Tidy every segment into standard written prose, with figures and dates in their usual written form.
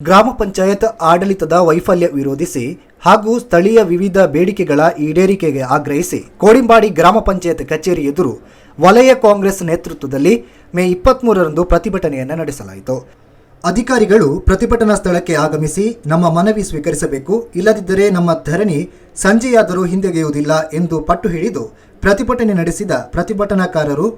ಗ್ರಾಮ ಪಂಚಾಯತ್ ಆಡಳಿತದ ವೈಫಲ್ಯ ವಿರೋಧಿಸಿ ಹಾಗೂ ಸ್ಥಳೀಯ ವಿವಿಧ ಬೇಡಿಕೆಗಳ ಈಡೇರಿಕೆಗೆ ಆಗ್ರಹಿಸಿ ಕೋಡಿಂಬಾಡಿ ಗ್ರಾಮ ಪಂಚಾಯತ್ ಕಚೇರಿ ಎದುರು ವಲಯ ಕಾಂಗ್ರೆಸ್ ನೇತೃತ್ವದಲ್ಲಿ ಮೇ 23ರಂದು ಪ್ರತಿಭಟನೆಯನ್ನು ನಡೆಸಲಾಯಿತು. ಅಧಿಕಾರಿಗಳು ಪ್ರತಿಭಟನಾ ಸ್ಥಳಕ್ಕೆ ಆಗಮಿಸಿ ನಮ್ಮ ಮನವಿ ಸ್ವೀಕರಿಸಬೇಕು, ಇಲ್ಲದಿದ್ದರೆ ನಮ್ಮ ಧರಣಿ ಸಂಜೆಯಾದರೂ ಹಿಂದೆಗೆಯುವುದಿಲ್ಲ ಎಂದು ಪಟ್ಟು ಹಿಡಿದು ಪ್ರತಿಭಟನೆ ನಡೆಸಿದ ಪ್ರತಿಭಟನಾಕಾರರು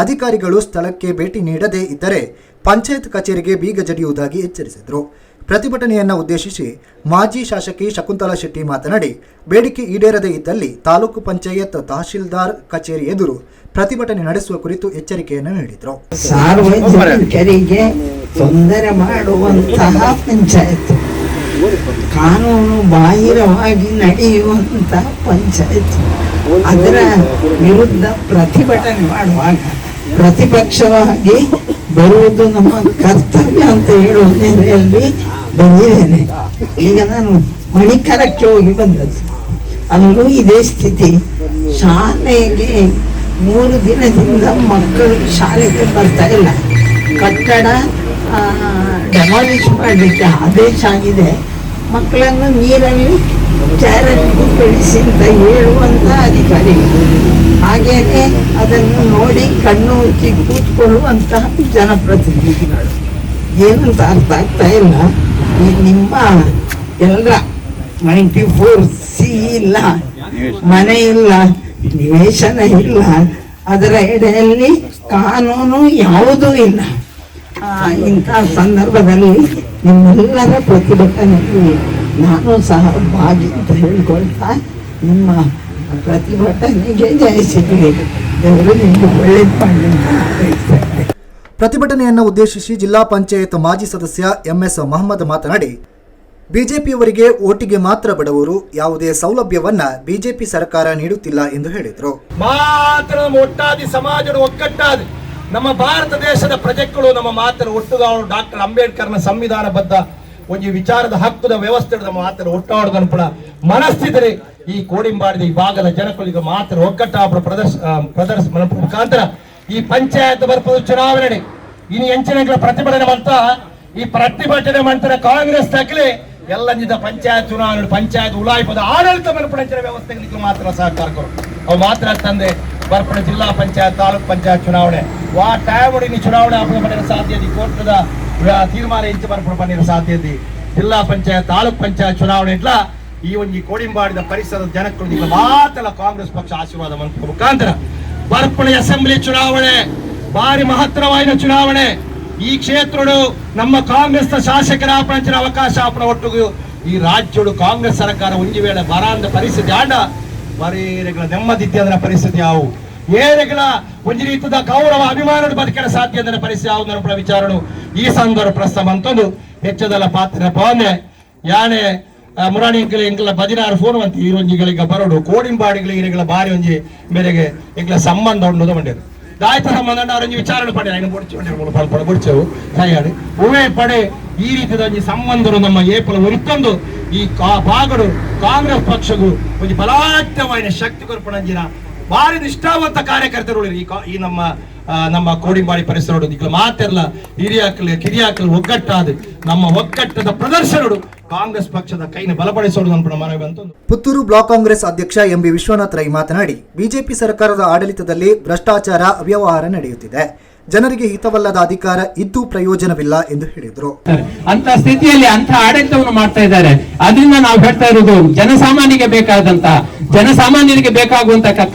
ಅಧಿಕಾರಿಗಳು ಸ್ಥಳಕ್ಕೆ ಭೇಟಿ ನೀಡದೇ ಇದ್ದರೆ ಪಂಚಾಯತ್ ಕಚೇರಿಗೆ ಬೀಗ ಜಡಿಯುವುದಾಗಿ ಎಚ್ಚರಿಸಿದರು. ಪ್ರತಿಭಟನೆಯನ್ನು ಉದ್ದೇಶಿಸಿ ಮಾಜಿ ಶಾಸಕಿ ಶಕುಂತಲಾ ಶೆಟ್ಟಿ ಮಾತನಾಡಿ, ಬೇಡಿಕೆ ಈಡೇರದೇ ಇದ್ದಲ್ಲಿ ತಾಲೂಕು ಪಂಚಾಯತ್ ತಹಶೀಲ್ದಾರ್ ಕಚೇರಿ ಎದುರು ಪ್ರತಿಭಟನೆ ನಡೆಸುವ ಕುರಿತು ಎಚ್ಚರಿಕೆಯನ್ನು ನೀಡಿದರು. ಸಾರ್ವಜನಿಕರಿಗೆ ತೊಂದರೆ ಮಾಡುವಂತಹ ಪಂಚಾಯತ್, ಕಾನೂನು ಬಾಹಿರವಾಗಿ ನಡೆಯುವಂತಹ ಪಂಚಾಯತ್, ಅದರ ವಿರುದ್ಧ ಪ್ರತಿಭಟನೆ ಮಾಡುವಾಗ ಪ್ರತಿಪಕ್ಷವಾಗಿ ಬರುವುದು ನಮ್ಮ ಕರ್ತವ್ಯ ಅಂತ ಹೇಳುವ ನೆಲೆಯಲ್ಲಿ ಬಂದಿದ್ದೇನೆ. ಈಗ ನಾನು ಮಣಿಕರಕ್ಕೆ ಹೋಗಿ ಬಂದದ್ದು, ಅಲ್ಲೂ ಇದೇ ಸ್ಥಿತಿ. ಶಾಲೆಗೆ 3 ದಿನದಿಂದ ಮಕ್ಕಳು ಶಾಲೆಗೆ ಬರ್ತಾ ಇಲ್ಲ. ಕಟ್ಟಡ ಡೆಮಾಲಿಷ್ ಮಾಡಲಿಕ್ಕೆ ಆದೇಶ ಆಗಿದೆ. ಮಕ್ಕಳನ್ನು ನೀರಲ್ಲಿ ಕ್ಯಾರೆಟ್ ಬೆಳೆಸಿ ಅಂತ ಹೇಳುವಂತ ಅಧಿಕಾರಿಗಳು, ಹಾಗೇನೆ ಅದನ್ನು ನೋಡಿ ಕಣ್ಣು ಮುಚ್ಚಿ ಕೂತ್ಕೊಳ್ಳುವಂತಹ ಜನಪ್ರತಿನಿಧಿಗಳು. ಏನಂತ ಅರ್ಥ ಆಗ್ತಾ ಇಲ್ಲ. ಈ ನಿಮ್ಮ ಎಲ್ಲ 94C ಇಲ್ಲ, ಮನೆ ಇಲ್ಲ, ನಿವೇಶನ ಇಲ್ಲ, ಅದರ ಎಡೆಯಲ್ಲಿ ಕಾನೂನು ಯಾವುದೂ ಇಲ್ಲ. ಇಂಥ ಸಂದರ್ಭದಲ್ಲಿ ನಿಮ್ಮೆಲ್ಲರ ಪ್ರತಿಭಟನೆಯಲ್ಲಿ ನಾನು ಸಹ ಭಾಗಿ ಅಂತ ಹೇಳ್ಕೊಳ್ತಾ ನಿಮ್ಮ ಪ್ರತಿಭಟನೆಗೆ ಜಯಿಸಿದ್ವಿ. ದೇವರು ನಿಮಗೆ ಒಳ್ಳೇದು ಮಾಡಲಿ ಅಂತ ಹೇಳ್ತಾರೆ. ಪ್ರತಿಭಟನೆಯನ್ನು ಉದ್ದೇಶಿಸಿ ಜಿಲ್ಲಾ ಪಂಚಾಯತ್ ಮಾಜಿ ಸದಸ್ಯ MS ಮಹಮ್ಮದ್ ಮಾತನಾಡಿ, ಬಿಜೆಪಿಯವರಿಗೆ ಓಟಿಗೆ ಮಾತ್ರ ಬಡವರು, ಯಾವುದೇ ಸೌಲಭ್ಯವನ್ನ ಬಿಜೆಪಿ ಸರ್ಕಾರ ನೀಡುತ್ತಿಲ್ಲ ಎಂದು ಹೇಳಿದರು. ಮಾತ್ರ ಒಟ್ಟಾದಿ ಸಮಾಜದ ಒಕ್ಕಟ್ಟಾದಿ ನಮ್ಮ ಭಾರತ ದೇಶದ ಪ್ರಜೆಗಳು ನಮ್ಮ ಮಾತನ್ನು ಒಟ್ಟುಗಾಡು ಡಾಕ್ಟರ್ ಅಂಬೇಡ್ಕರ್ನ ಸಂವಿಧಾನಬದ್ಧ ಒಂದು ವಿಚಾರದ ಹಕ್ಕುದ ವ್ಯವಸ್ಥೆ ನಮ್ಮ ಮಾತನ್ನು ಒಟ್ಟಾಡುವುದನ್ನು ಕೂಡ ಮನಸ್ಥಿತಿರಿ ಈ ಕೋಡಿಂಬಾಡಿದ ಈ ಭಾಗದ ಜನಗಳಿಗೆ ಮಾತ್ರ ಒಕ್ಕಟ್ಟಾಪುರ ಪ್ರದರ್ಶನ ಮುಖಾಂತರ ಈ ಪಂಚಾಯತ್ ಬರ್ಪದ ಚುನಾವಣೆ ಇನ್ನು ಎಂಚಿನ ಪ್ರತಿಭಟನೆ ಮಂತ ಈ ಪ್ರತಿಭಟನೆ ಮಂತ್ರ ಕಾಂಗ್ರೆಸ್ ತಕ್ಕಲಿ ಎಲ್ಲ ನಿಜ ಪಂಚಾಯತ್ ಚುನಾವಣೆ ಪಂಚಾಯತ್ ಉಲಾಯಿಪದ ಆಡಳಿತ ಮರುಪಡಿಸಿದ ವ್ಯವಸ್ಥೆಗಳಿಗೆ ಮಾತ್ರ ಸಹಕಾರಕರು ಅವು ಮಾತ್ರ ತಂದೆ ಬರ್ಪಡ ಜಿಲ್ಲಾ ಪಂಚಾಯತ್ ತಾಲೂಕ್ ಪಂಚಾಯತ್ ಚುನಾವಣೆ ವಾ ಟೈಮ್ ಚುನಾವಣೆ ಅಪದ ಪಡೆಯ ಸಾಧ್ಯತೆ ಕೋರ್ಟದ ತೀರ್ಮಾನ ಇಂಚು ಬರ್ಪಡ ಪಡೆಯ ಸಾಧ್ಯತೆ ಜಿಲ್ಲಾ ಪಂಚಾಯತ್ ತಾಲೂಕ್ ಪಂಚಾಯತ್ ಚುನಾವಣೆ ಇಟ್ಲ ಈ ಒಂದು ಕೋಡಿಂಬಾಡಿದ ಪರಿಸರದ ಜನಕ್ಕೆ ಮಾತ್ರ ಕಾಂಗ್ರೆಸ್ ಪಕ್ಷ ಆಶೀರ್ವಾದ ಮುಖಾಂತರ ಬರ್ಪಣೆ ಅಸೆಂಬ್ಲಿ ಚುನಾವಣೆ ಭಾರಿ ಮಹತ್ತರವಾದ ಚುನಾವಣೆ. ಈ ಕ್ಷೇತ್ರಗಳು ನಮ್ಮ ಕಾಂಗ್ರೆಸ್ ಶಾಸಕರ ಆಪಣಚಿನ ಅವಕಾಶ ಆಪಣ ಒಟ್ಟಿಗೂ ಈ ರಾಜ್ಯಗಳು ಕಾಂಗ್ರೆಸ್ ಸರ್ಕಾರ ಒಂಜಿ ವೇಳೆ ಬರಾಂದ ಪರಿಸ್ಥಿತಿ ಆಡ ಬರೇರೆಗಳ ನೆಮ್ಮದಿದ್ದ ಪರಿಸ್ಥಿತಿ ಯಾವು ಏರೆಗಳ ಒಂದು ರೀತಿಯ ಗೌರವ ಅಭಿಮಾನ ಬದುಕಿನ ಸಾಧ್ಯ ಅದರ ಪರಿಸ್ಥಿತಿ ಯಾವುದರ ವಿಚಾರಗಳು ಈ ಸಂದರ್ಭ ಪ್ರಸ್ತಾವ ಅಂತಂದು ಹೆಚ್ಚದಲ್ಲ ಪಾತ್ರ ಪವನೆ ಯಾನೆ ಮುರಾಣಿ ಎಂಕಲ 16 ಫೋನ್ ಅಂತ ಈ ಒಂಜಿಗಳಿಗೆ ಬರೋಡು ಕೋಡಿಂಬಾಡಿಗಳಿಗೆ ಇರೆಗಳ ಬಾರಿ ಒಂಜಿ ಮೇರೆಗೆ ಎಂಕಲ ಸಂಬಂಧ ಉಂಡು ಬಂದಿರು ದಾಯ್ತ ಸಂಬಂಧ ಅವರೊಂದು ವಿಚಾರಣೆ ಪಡೆ ಬುಡ್ಚೆವು ಕೈಯಾಡಿ ಉವೆ ಪಡೆ ಈ ರೀತಿಯ ಒಂದು ಸಂಬಂಧರು ನಮ್ಮ ಏಪಲ ಒರಿತಂದು ಈ ಭಾಗಡು ಕಾಂಗ್ರೆಸ್ ಪಕ್ಷಗೂ ಒಂದು ಬಲಾಢ್ಯವಾದ ಶಕ್ತಿ ಕೊರ್ಪಣಂಜಿನ ಭಾರಿ ನಿಷ್ಠಾವಂತ ಕಾರ್ಯಕರ್ತರು ಈ ನಮ್ಮ ಕೋಡಿಂಬಾಡಿ ಪರಿಸರ ಮಾತೆಲ್ಲ ಹಿರಿಯಾಕಲು ಕಿರಿಯಾಕಲು ಒಗ್ಗಟ್ಟಾದ ನಮ್ಮ ಒಗ್ಗಟ್ಟದ ಪ್ರದರ್ಶನಗಳು ಕಾಂಗ್ರೆಸ್ ಪಕ್ಷದ ಕೈನ ಬಲಪಡಿಸೋದು ಅಂತ ಮನವಿ ಅಂತ. ಪುತ್ತೂರು ಬ್ಲಾಕ್ ಕಾಂಗ್ರೆಸ್ ಅಧ್ಯಕ್ಷ MB ವಿಶ್ವನಾಥ್ ರೈ ಮಾತನಾಡಿ, ಬಿಜೆಪಿ ಸರ್ಕಾರದ ಆಡಳಿತದಲ್ಲಿ ಭ್ರಷ್ಟಾಚಾರ ಅವ್ಯವಹಾರ ನಡೆಯುತ್ತಿದೆ, ಜನರಿಗೆ ಹಿತವಲ್ಲದ ಅಧಿಕಾರ ಇದ್ದು ಪ್ರಯೋಜನವಿಲ್ಲ ಎಂದು ಹೇಳಿದರು. ಅಂತ ಸ್ಥಿತಿಯಲ್ಲಿ ಅಂತ ಆಡಳಿತವನ್ನು ಮಾಡ್ತಾ ಇದ್ದಾರೆ. ಅದರಿಂದ ನಾವು ಹೇಳ್ತಾ ಇರೋದು ಜನಸಾಮಾನ್ಯರಿಗೆ ಬೇಕಾಗುವಂತ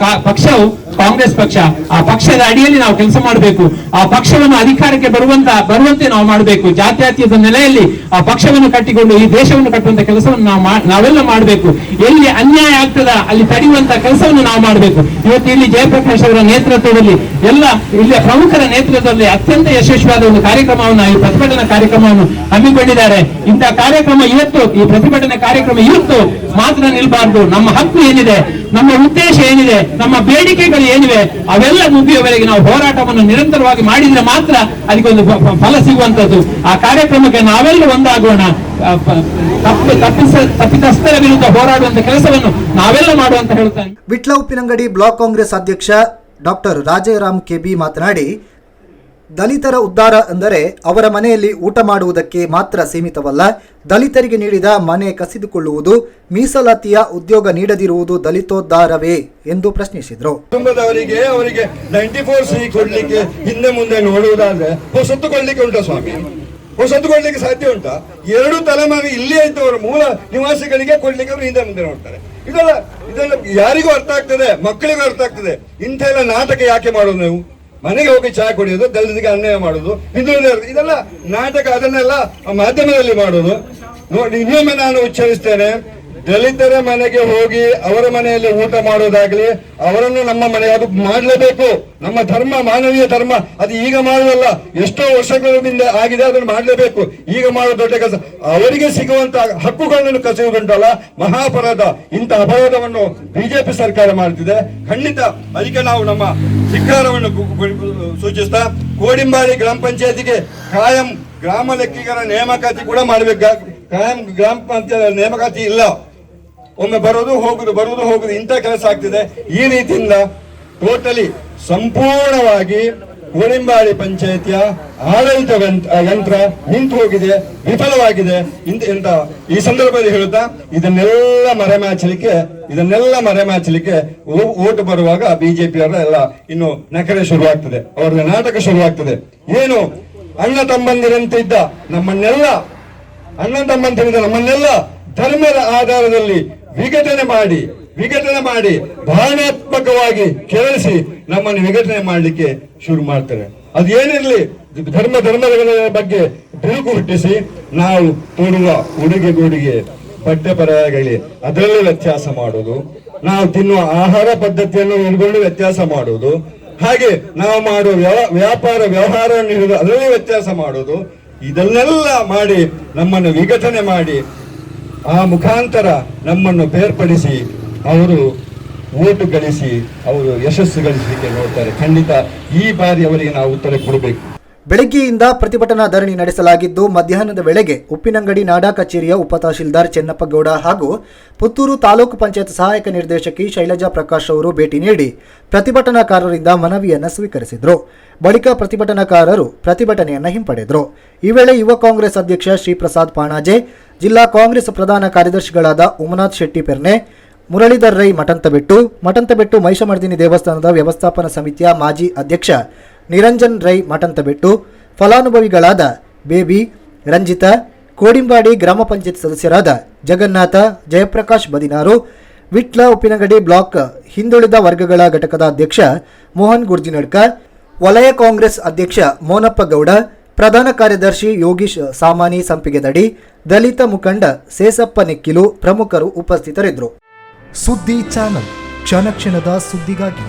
ಪಕ್ಷವು ಕಾಂಗ್ರೆಸ್ ಪಕ್ಷ. ಆ ಪಕ್ಷದ ಅಡಿಯಲ್ಲಿ ನಾವು ಕೆಲಸ ಮಾಡಬೇಕು. ಆ ಪಕ್ಷವನ್ನು ಅಧಿಕಾರಕ್ಕೆ ಬರುವಂತೆ ನಾವು ಮಾಡಬೇಕು. ಜಾತ್ಯತೀತ ನೆಲೆಯಲ್ಲಿ ಆ ಪಕ್ಷವನ್ನು ಕಟ್ಟಿಕೊಂಡು ಈ ದೇಶವನ್ನು ಕಟ್ಟುವಂತ ಕೆಲಸವನ್ನು ನಾವೆಲ್ಲ ಮಾಡಬೇಕು. ಎಲ್ಲಿ ಅನ್ಯಾಯ ಆಗ್ತದ ಅಲ್ಲಿ ತಡೆಯುವಂತ ಕೆಲಸವನ್ನು ನಾವು ಮಾಡಬೇಕು. ಇವತ್ತು ಇಲ್ಲಿ ಜಯಪ್ರಕಾಶ್ ಅವರ ನೇತೃತ್ವದಲ್ಲಿ ಎಲ್ಲ ಇಲ್ಲಿ ಪ್ರಮುಖರ ನೇತೃತ್ವದಲ್ಲಿ ಅತ್ಯಂತ ಯಶಸ್ವಿಯಾದ ಒಂದು ಕಾರ್ಯಕ್ರಮವನ್ನು ಈ ಪ್ರತಿಭಟನಾ ಕಾರ್ಯಕ್ರಮವನ್ನು ಹಮ್ಮಿಕೊಂಡಿದ್ದಾರೆ. ಇಂತಹ ಕಾರ್ಯಕ್ರಮ ಇವತ್ತು ಈ ಪ್ರತಿಭಟನಾ ಕಾರ್ಯಕ್ರಮ ಇವತ್ತು ಮಾತ್ರ ನಿಲ್ಬಾರ್ದು. ನಮ್ಮ ಹಕ್ಕು ಏನಿದೆ, ನಮ್ಮ ಉದ್ದೇಶ ಏನಿದೆ, ನಮ್ಮ ಬೇಡಿಕೆಗಳು ಏನಿವೆ ಅವೆಲ್ಲ ಮುಗಿಯುವವರೆಗೆ ನಾವು ಹೋರಾಟವನ್ನು ನಿರಂತರವಾಗಿ ಮಾಡಿದ್ರೆ ಮಾತ್ರ ಅದಕ್ಕೊಂದು ಫಲ ಸಿಗುವಂತದ್ದು. ಆ ಕಾರ್ಯಕ್ರಮಕ್ಕೆ ನಾವೆಲ್ಲ ಒಂದಾಗೋಣ. ತಪ್ಪಿತಸ್ಥರ ವಿರುದ್ಧ ಹೋರಾಡುವಂತ ಕೆಲಸವನ್ನು ನಾವೆಲ್ಲ ಮಾಡುವಂತ ಹೇಳ್ತಾನೆ. ವಿಟ್ಲ ಉಪ್ಪಿನಂಗಡಿ ಬ್ಲಾಕ್ ಕಾಂಗ್ರೆಸ್ ಅಧ್ಯಕ್ಷ ಡಾಕ್ಟರ್ ರಾಜಾರಾಮ್ KB ಮಾತನಾಡಿ, ದಲಿತರ ಉದ್ಧಾರ ಅಂದರೆ ಅವರ ಮನೆಯಲ್ಲಿ ಊಟ ಮಾಡುವುದಕ್ಕೆ ಮಾತ್ರ ಸೀಮಿತವಲ್ಲ, ದಲಿತರಿಗೆ ನೀಡಿದ ಮನೆ ಕಸಿದುಕೊಳ್ಳುವುದು, ಮೀಸಲಾತಿಯ ಉದ್ಯೋಗ ನೀಡದಿರುವುದು ದಲಿತೋದ್ಧಾರವೇ ಎಂದು ಪ್ರಶ್ನಿಸಿದರು. ಕುಟುಂಬದವರಿಗೆ 94C ಕೊಡ್ಲಿಕ್ಕೆ ಹಿಂದೆ ಮುಂದೆ ನೋಡುವುದಾದ್ರೆ ಹೊಸತ್ತು ಕೊಡ್ಲಿಕ್ಕೆ ಉಂಟಾ ಸ್ವಾಮಿ? ಹೊಸತ್ತು ಕೊಡ್ಲಿಕ್ಕೆ ಸಾಧ್ಯ ಉಂಟಾ? 2 ತಲೆಮಾರಿ ಇಲ್ಲೇ ಇದ್ದವರು ಮೂಲ ನಿವಾಸಿಗಳಿಗೆ ಕೊಡ್ಲಿಕ್ಕೆ ಅವರು ಹಿಂದೆ ಮುಂದೆ ನೋಡ್ತಾರೆ. ಇದೆಲ್ಲ ಯಾರಿಗೂ ಅರ್ಥ ಆಗ್ತದೆ, ಮಕ್ಕಳಿಗೂ ಅರ್ಥ ಆಗ್ತದೆ. ಇಂಥ ಎಲ್ಲ ನಾಟಕ ಯಾಕೆ ಮಾಡೋದು? ನಾವು ಮನೆಗೆ ಹೋಗಿ ಚಹಾ ಕುಡಿಯೋದು, ದಲಿತರಿಗೆ ಅನ್ಯಾಯ ಮಾಡೋದು, ಇದೆಲ್ಲ ನಾಟಕ. ಅದನ್ನೆಲ್ಲ ಮಾಧ್ಯಮದಲ್ಲಿ ಮಾಡೋದು ನೋಡಿ. ಇನ್ನೊಮ್ಮೆ ನಾನು ಉಚ್ಚರಿಸ್ತೇನೆ, ದಲಿತರ ಮನೆಗೆ ಹೋಗಿ ಅವರ ಮನೆಯಲ್ಲಿ ಊಟ ಮಾಡೋದಾಗ್ಲಿ, ಅವರನ್ನು ನಮ್ಮ ಮನೆ ಅದು ಮಾಡಲೇಬೇಕು. ನಮ್ಮ ಧರ್ಮ, ಮಾನವೀಯ ಧರ್ಮ. ಅದು ಈಗ ಮಾಡುವಲ್ಲ, ಎಷ್ಟೋ ವರ್ಷಗಳಿಂದ ಆಗಿದೆ, ಅದನ್ನು ಮಾಡಲೇಬೇಕು. ಈಗ ಮಾಡೋ ದೊಡ್ಡ ಕೆಲಸ. ಅವರಿಗೆ ಸಿಗುವಂತ ಹಕ್ಕುಗಳನ್ನು ಕಸಿಯುವುದುಂಟಲ್ಲ, ಮಹಾಪರಾಧ. ಇಂಥ ಅಪರಾಧವನ್ನು ಬಿಜೆಪಿ ಸರ್ಕಾರ ಮಾಡ್ತಿದೆ. ಖಂಡಿತ ಅದಕ್ಕೆ ನಾವು ನಮ್ಮ ಧಿಕ್ಕಾರವನ್ನು ಸೂಚಿಸ್ತಾ, ಕೋಡಿಂಬಾಡಿ ಗ್ರಾಮ ಪಂಚಾಯತಿಗೆ ಕಾಯಂ ಗ್ರಾಮ ಲೆಕ್ಕಿಗರ ನೇಮಕಾತಿ ಕೂಡ ಮಾಡಬೇಕು. ಕಾಯಂ ಗ್ರಾಮ ಪಂಚಾಯತ್ ನೇಮಕಾತಿ ಇಲ್ಲ. ಒಮ್ಮೆ ಬರೋದು ಹೋಗುದು ಇಂಥ ಕೆಲಸ ಆಗ್ತಿದೆ. ಈ ರೀತಿಯಿಂದ ಟೋಟಲಿ ಸಂಪೂರ್ಣವಾಗಿ ಕೋಡಿಂಬಾಡಿ ಪಂಚಾಯತಿಯ ಆಡಳಿತ ಯಂತ್ರ ನಿಂತು ಹೋಗಿದೆ, ವಿಫಲವಾಗಿದೆ. ಈ ಸಂದರ್ಭದಲ್ಲಿ ಹೇಳುತ್ತಾ, ಇದನ್ನೆಲ್ಲ ಮರೆಮಾಚಲಿಕ್ಕೆ ಓಟು ಬರುವಾಗ ಬಿಜೆಪಿಯವರ ಎಲ್ಲ ಇನ್ನು ನಕರೆ ಶುರುವಾಗ್ತದೆ, ಅವರ ನಾಟಕ ಶುರುವಾಗ್ತದೆ. ಏನು ಅಣ್ಣ ತಮ್ಮಂದಿರಂತಿದ್ದ ನಮ್ಮನ್ನೆಲ್ಲ ಧರ್ಮದ ಆಧಾರದಲ್ಲಿ ವಿಘಟನೆ ಮಾಡಿ ಭಾವನಾತ್ಮಕವಾಗಿ ಕೆರಳಿಸಿ ನಮ್ಮನ್ನು ವಿಘಟನೆ ಮಾಡಲಿಕ್ಕೆ ಶುರು ಮಾಡ್ತಾರೆ. ಅದೇನಿರ್ಲಿ, ಧರ್ಮಗಳ ಬಗ್ಗೆ ಬಿರುಕು ಹುಟ್ಟಿಸಿ ನಾವು ತೊಡುವ ಉಡುಗೆ ಬಟ್ಟೆ ಪರವಾಗಿ ಅದರಲ್ಲೂ ವ್ಯತ್ಯಾಸ ಮಾಡೋದು, ನಾವು ತಿನ್ನುವ ಆಹಾರ ಪದ್ಧತಿಯನ್ನು ಹಿಡ್ಕೊಂಡು ವ್ಯತ್ಯಾಸ ಮಾಡೋದು, ಹಾಗೆ ನಾವು ಮಾಡುವ ವ್ಯವಹಾರವನ್ನು ಹಿಡಿದು ಅದರಲ್ಲಿ ವ್ಯತ್ಯಾಸ ಮಾಡೋದು, ಇದನ್ನೆಲ್ಲ ಮಾಡಿ ನಮ್ಮನ್ನು ವಿಘಟನೆ ಮಾಡಿ ಆ ಮುಖಾಂತರ ನಮ್ಮನ್ನು ಬೇರ್ಪಡಿಸಿ ಅವರು ಓಟು ಗಳಿಸಿ ಅವರು ಯಶಸ್ಸು ಗಳಿಸಲಿಕ್ಕೆ ನೋಡ್ತಾರೆ. ಖಂಡಿತ ಈ ಬಾರಿ ಅವರಿಗೆ ನಾವು ಉತ್ತರ ಕೊಡಬೇಕು. ಬೆಳಗ್ಗೆಯಿಂದ ಪ್ರತಿಭಟನಾ ಧರಣಿ ನಡೆಸಲಾಗಿದ್ದು, ಮಧ್ಯಾಹ್ನದ ವೇಳೆಗೆ ಉಪ್ಪಿನಂಗಡಿ ನಾಡಾ ಕಚೇರಿಯ ಉಪತಹಶೀಲ್ದಾರ್ ಚೆನ್ನಪ್ಪಗೌಡ ಹಾಗೂ ಪುತ್ತೂರು ತಾಲೂಕು ಪಂಚಾಯತ್ ಸಹಾಯಕ ನಿರ್ದೇಶಕಿ ಶೈಲಜಾ ಪ್ರಕಾಶ್ ಅವರು ಭೇಟಿ ನೀಡಿ ಪ್ರತಿಭಟನಾಕಾರರಿಂದ ಮನವಿಯನ್ನು ಸ್ವೀಕರಿಸಿದರು. ಬಳಿಕ ಪ್ರತಿಭಟನಾಕಾರರು ಪ್ರತಿಭಟನೆಯನ್ನು ಹಿಂಪಡೆದರು. ಈ ವೇಳೆ ಯುವ ಕಾಂಗ್ರೆಸ್ ಅಧ್ಯಕ್ಷ ಶ್ರೀಪ್ರಸಾದ್ ಪಾಣಾಜೆ, ಜಿಲ್ಲಾ ಕಾಂಗ್ರೆಸ್ ಪ್ರಧಾನ ಕಾರ್ಯದರ್ಶಿಗಳಾದ ಉಮನಾಥ್ ಶೆಟ್ಟಿ ಪೆರ್ನೆ, ಮುರಳೀಧರ್ ರೈ ಮಠಂತಬೆಟ್ಟು ಮಹಿಷಮರ್ದಿನಿ ದೇವಸ್ಥಾನದ ವ್ಯವಸ್ಥಾಪನಾ ಸಮಿತಿಯ ಮಾಜಿ ಅಧ್ಯಕ್ಷ ನಿರಂಜನ್ ರೈ ಮಠಂತಬೆಟ್ಟು, ಫಲಾನುಭವಿಗಳಾದ ಬೇಬಿ, ರಂಜಿತಾ, ಕೋಡಿಂಬಾಡಿ ಗ್ರಾಮ ಪಂಚಾಯತ್ ಸದಸ್ಯರಾದ ಜಗನ್ನಾಥ, ಜಯಪ್ರಕಾಶ್ ಬದಿನಾರು, ವಿಟ್ಲ ಉಪ್ಪಿನಗಡಿ ಬ್ಲಾಕ್ ಹಿಂದುಳಿದ ವರ್ಗಗಳ ಘಟಕದ ಅಧ್ಯಕ್ಷ ಮೋಹನ್ ಗುರ್ಜಿನಡ್ಕರ್, ವಲಯ ಕಾಂಗ್ರೆಸ್ ಅಧ್ಯಕ್ಷ ಮೋನಪ್ಪ ಗೌಡ, ಪ್ರಧಾನ ಕಾರ್ಯದರ್ಶಿ ಯೋಗೀಶ್ ಸಾಮಾನಿ ಸಂಪಿಗೆದಡಿ, ದಲಿತ ಮುಖಂಡ ಸೇಸಪ್ಪ ನೆಕ್ಕಿಲು ಪ್ರಮುಖರು ಉಪಸ್ಥಿತರಿದ್ದರು. ಸುದ್ದಿ ಚಾನಲ್, ಕ್ಷಣ ಕ್ಷಣದ ಸುದ್ದಿಗಾಗಿ.